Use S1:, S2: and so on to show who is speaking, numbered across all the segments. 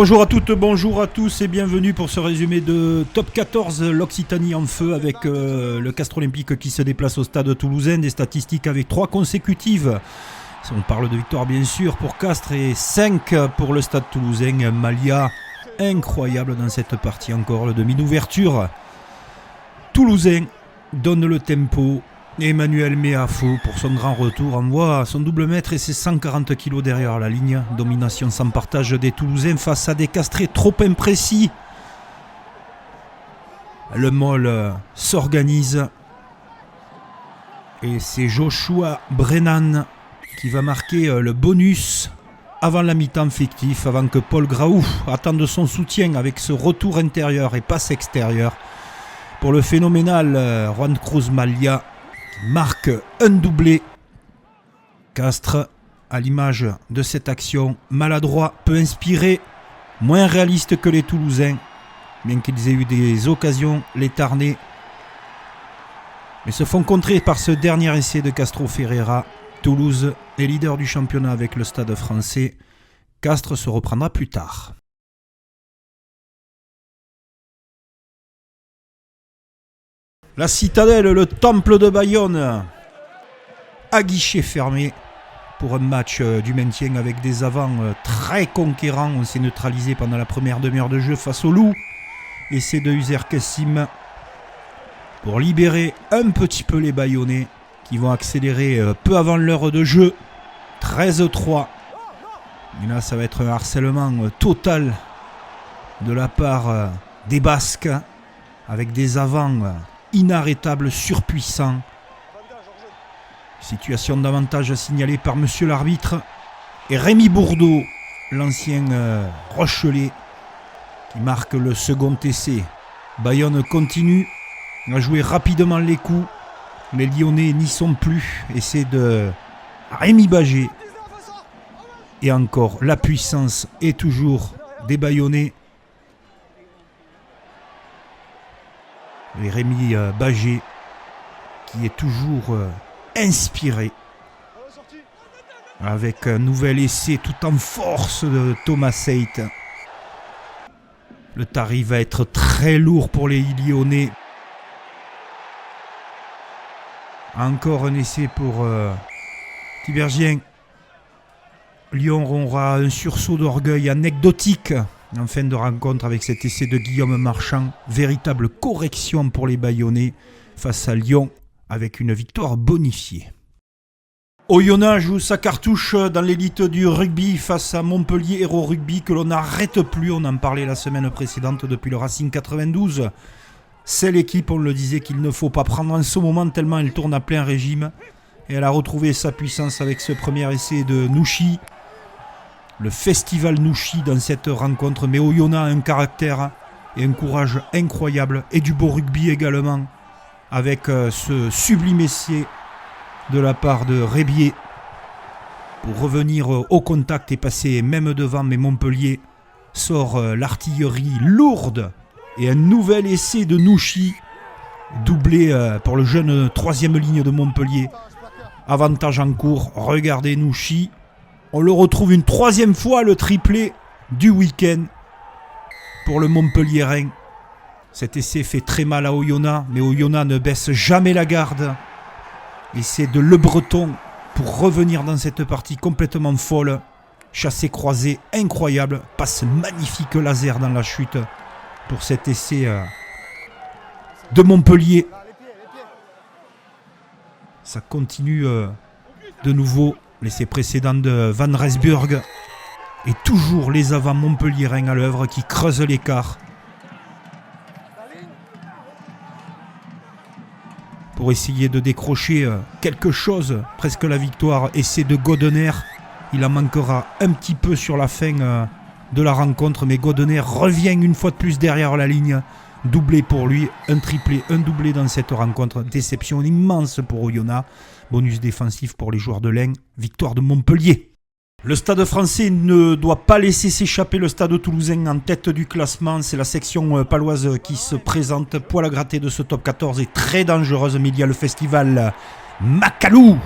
S1: Bonjour à toutes, bonjour à tous et bienvenue pour ce résumé de Top 14, l'Occitanie en feu avec le Castres Olympique qui se déplace au stade toulousain, des statistiques avec 3 consécutives. On parle de victoire bien sûr pour Castres et 5 pour le stade toulousain. Malia incroyable dans cette partie encore, le demi d'ouverture. Toulousain donne le tempo. Emmanuel Meafou pour son grand retour envoie son double mètre et ses 140 kg derrière la ligne. Domination sans partage des Toulousains face à des Castrés trop imprécis. Le Moll s'organise et c'est Joshua Brennan qui va marquer le bonus avant la mi-temps fictif, avant que Paul Graou attende son soutien avec ce retour intérieur et passe extérieur pour le phénoménal Juan Cruz Malia. Marque un doublé. Castres, à l'image de cette action, maladroit, peu inspiré, moins réaliste que les Toulousains, bien qu'ils aient eu des occasions, les Tarnais, mais se font contrer par ce dernier essai de Castro Ferreira. Toulouse est leader du championnat avec le Stade français. Castres se reprendra plus tard. La Citadelle, le temple de Bayonne, à guichet fermé pour un match du maintien avec des avants très conquérants. On s'est neutralisé pendant la première demi-heure de jeu face au Loup. Essai de Uzer Kassim pour libérer un petit peu les Bayonnais qui vont accélérer peu avant l'heure de jeu. 13-3. Et là, ça va être un harcèlement total de la part des Basques avec des avants inarrêtable, surpuissant. Situation d'avantage signalée par monsieur l'arbitre. Et Rémi Bourdeau, l'ancien Rochelais, qui marque le second essai. Bayonne continue à jouer rapidement les coups. Les Lyonnais n'y sont plus. Essai de Rémi Bagé. Et encore, la puissance est toujours des Bayonnais. Et Rémi Bagé qui est toujours inspiré avec un nouvel essai tout en force de Thomas Seyt. Le tarif va être très lourd pour les Lyonnais. Encore un essai pour Tibergien. Lyon aura un sursaut d'orgueil anecdotique en fin de rencontre avec cet essai de Guillaume Marchand. Véritable correction pour les Bayonnais face à Lyon avec une victoire bonifiée. Oyonnax joue sa cartouche dans l'élite du rugby face à Montpellier Hérault Rugby que l'on n'arrête plus. On en parlait la semaine précédente depuis le Racing 92. C'est l'équipe, on le disait, qu'il ne faut pas prendre en ce moment tellement elle tourne à plein régime. Et elle a retrouvé sa puissance avec ce premier essai de Nouchi. Le festival Nouchi dans cette rencontre, mais Oyonnax a un caractère et un courage incroyable et du beau rugby également avec ce sublime essai de la part de Rébier pour revenir au contact et passer même devant, mais Montpellier sort l'artillerie lourde et un nouvel essai de Nouchi doublé pour le jeune troisième ligne de Montpellier. Avantage en cours, regardez Nouchi. On le retrouve une troisième fois, le triplé du week-end pour le Montpelliérain. Cet essai fait très mal à Oyonnax, mais Oyonnax ne baisse jamais la garde. Essai de Le Breton pour revenir dans cette partie complètement folle. Chassé croisé, incroyable. Passe magnifique laser dans la chute pour cet essai de Montpellier. Ça continue de nouveau. L'essai précédent de Van Resburg. Et toujours les avants montpelliérains à l'œuvre qui creusent l'écart. Pour essayer de décrocher quelque chose, presque la victoire. Essai de Godener. Il en manquera un petit peu sur la fin de la rencontre. Mais Godener revient une fois de plus derrière la ligne. Doublé pour lui, un triplé, un doublé dans cette rencontre. Déception immense pour Oyonnax. Bonus défensif pour les joueurs de l'Ain. Victoire de Montpellier. Le Stade français ne doit pas laisser s'échapper le Stade toulousain en tête du classement. C'est la section paloise qui se présente. Poil à gratter de ce top 14 est très dangereuse, mais il y a le festival Macalou.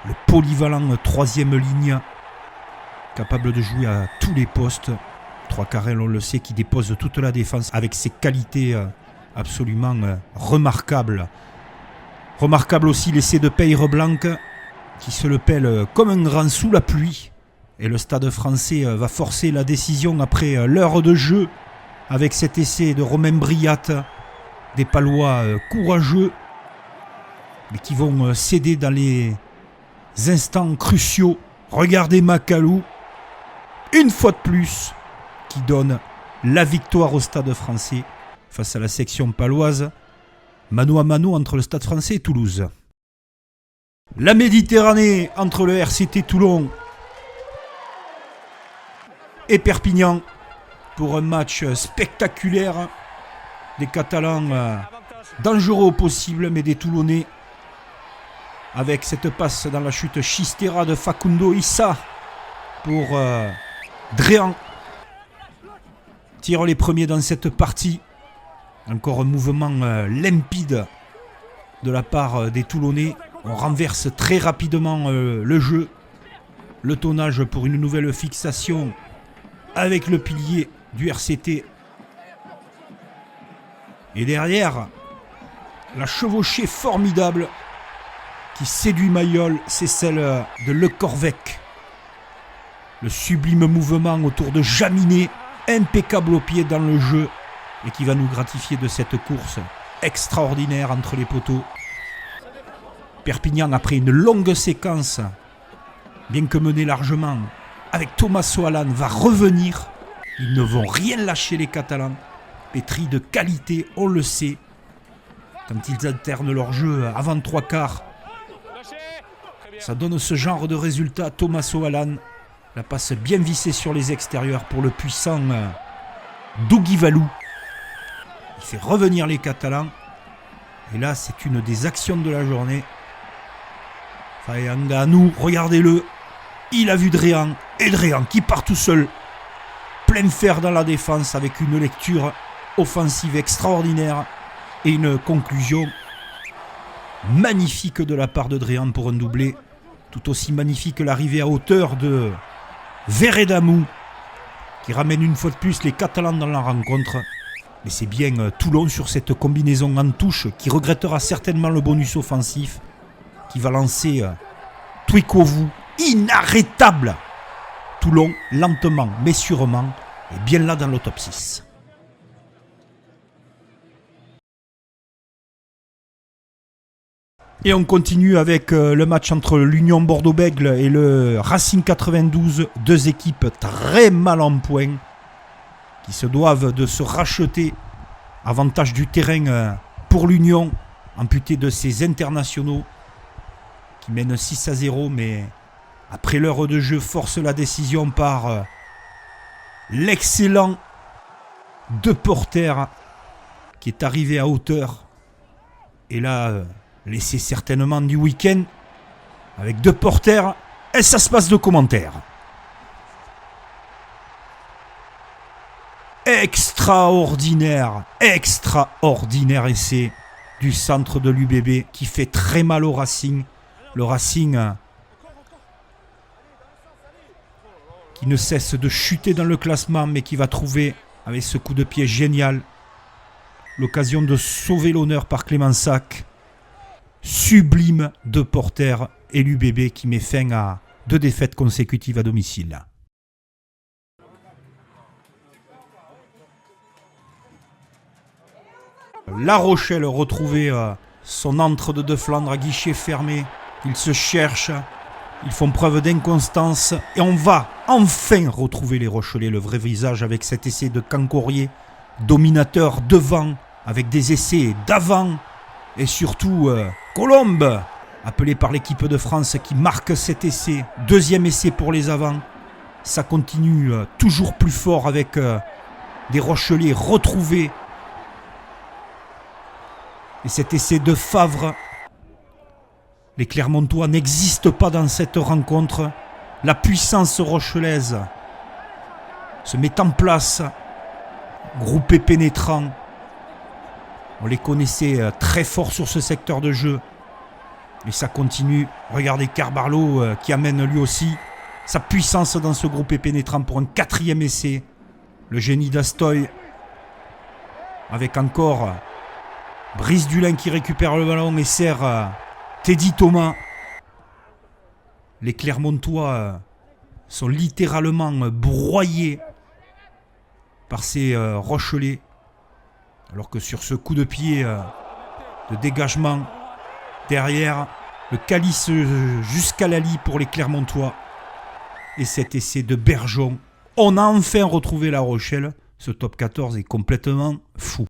S1: Le polyvalent troisième ligne capable de jouer à tous les postes. Troiscarrel, on le sait, qui dépose toute la défense avec ses qualités absolument remarquables. Remarquable aussi l'essai de Peire-Blanc qui se le pèle comme un grand sous la pluie. Et le Stade français va forcer la décision après l'heure de jeu avec cet essai de Romain Briat. Des Palois courageux mais qui vont céder dans les instants cruciaux. Regardez Macalou, une fois de plus, qui donne la victoire au Stade français face à la section paloise. Mano à mano entre le Stade français et Toulouse. La Méditerranée entre le RCT Toulon et Perpignan pour un match spectaculaire. Des Catalans dangereux au possible, mais des Toulonnais avec cette passe dans la chute Chistera de Facundo Issa pour Dréan. Tire les premiers dans cette partie. Encore un mouvement limpide de la part des Toulonnais. On renverse très rapidement le jeu. Le tonnage pour une nouvelle fixation avec le pilier du RCT. Et derrière, la chevauchée formidable qui séduit Mayol, c'est celle de Le Corvec. Le sublime mouvement autour de Jaminet, impeccable au pied dans le jeu et qui va nous gratifier de cette course extraordinaire entre les poteaux. Perpignan, après une longue séquence, bien que menée largement, avec Tommaso Alan, va revenir. Ils ne vont rien lâcher, les Catalans. Pétris de qualité, on le sait. Quand ils alternent leur jeu avant 3/4, ça donne ce genre de résultat. Tommaso Alan, la passe bien vissée sur les extérieurs pour le puissant Dougie Valou. Il fait revenir les Catalans. Et là, c'est une des actions de la journée. Fayanga, nous, regardez-le. Il a vu Dréan. Et Dréan qui part tout seul. Plein fer dans la défense avec une lecture offensive extraordinaire. Et une conclusion magnifique de la part de Dréan pour un doublé. Tout aussi magnifique que l'arrivée à hauteur de Veredamou, qui ramène une fois de plus les Catalans dans la rencontre. Mais c'est bien Toulon sur cette combinaison en touche qui regrettera certainement le bonus offensif, qui va lancer Twikovu, inarrêtable. Toulon, lentement mais sûrement, est bien là dans le top 6. Et on continue avec le match entre l'Union Bordeaux-Bègles et le Racing 92. Deux équipes très mal en point qui se doivent de se racheter. Avantage du terrain pour l'Union, amputé de ses internationaux qui mènent 6-0. Mais après l'heure de jeu, force la décision par l'excellent De Porter qui est arrivé à hauteur. Et là... l'essai certainement du week-end avec De Porter et ça se passe de commentaires. Extraordinaire essai du centre de l'UBB qui fait très mal au Racing. Le Racing qui ne cesse de chuter dans le classement mais qui va trouver avec ce coup de pied génial l'occasion de sauver l'honneur par Clément Sac. Sublime De Porter et l'UBB qui met fin à 2 défaites consécutives à domicile. La Rochelle retrouvait son antre de Flandre à guichet fermé. Ils se cherchent, ils font preuve d'inconstance et on va enfin retrouver les Rochelais le vrai visage avec cet essai de Cancorier, dominateur devant avec des essais d'avant. Et surtout, Colombe, appelé par l'équipe de France qui marque cet essai. Deuxième essai pour les avants. Ça continue toujours plus fort avec des Rochelais retrouvés. Et cet essai de Favre. Les Clermontois n'existent pas dans cette rencontre. La puissance rochelaise se met en place. Groupé pénétrant. On les connaissait très fort sur ce secteur de jeu. Mais ça continue. Regardez Carbarlo qui amène lui aussi sa puissance dans ce groupe est pénétrant pour un 4e essai. Le génie d'Astoy. Avec encore Brice Dulin qui récupère le ballon et sert Teddy Thomas. Les Clermontois sont littéralement broyés par ces Rochelais. Alors que sur ce coup de pied de dégagement derrière, le calice jusqu'à la lie pour les Clermontois. Et cet essai de Bergeon. On a enfin retrouvé La Rochelle. Ce top 14 est complètement fou.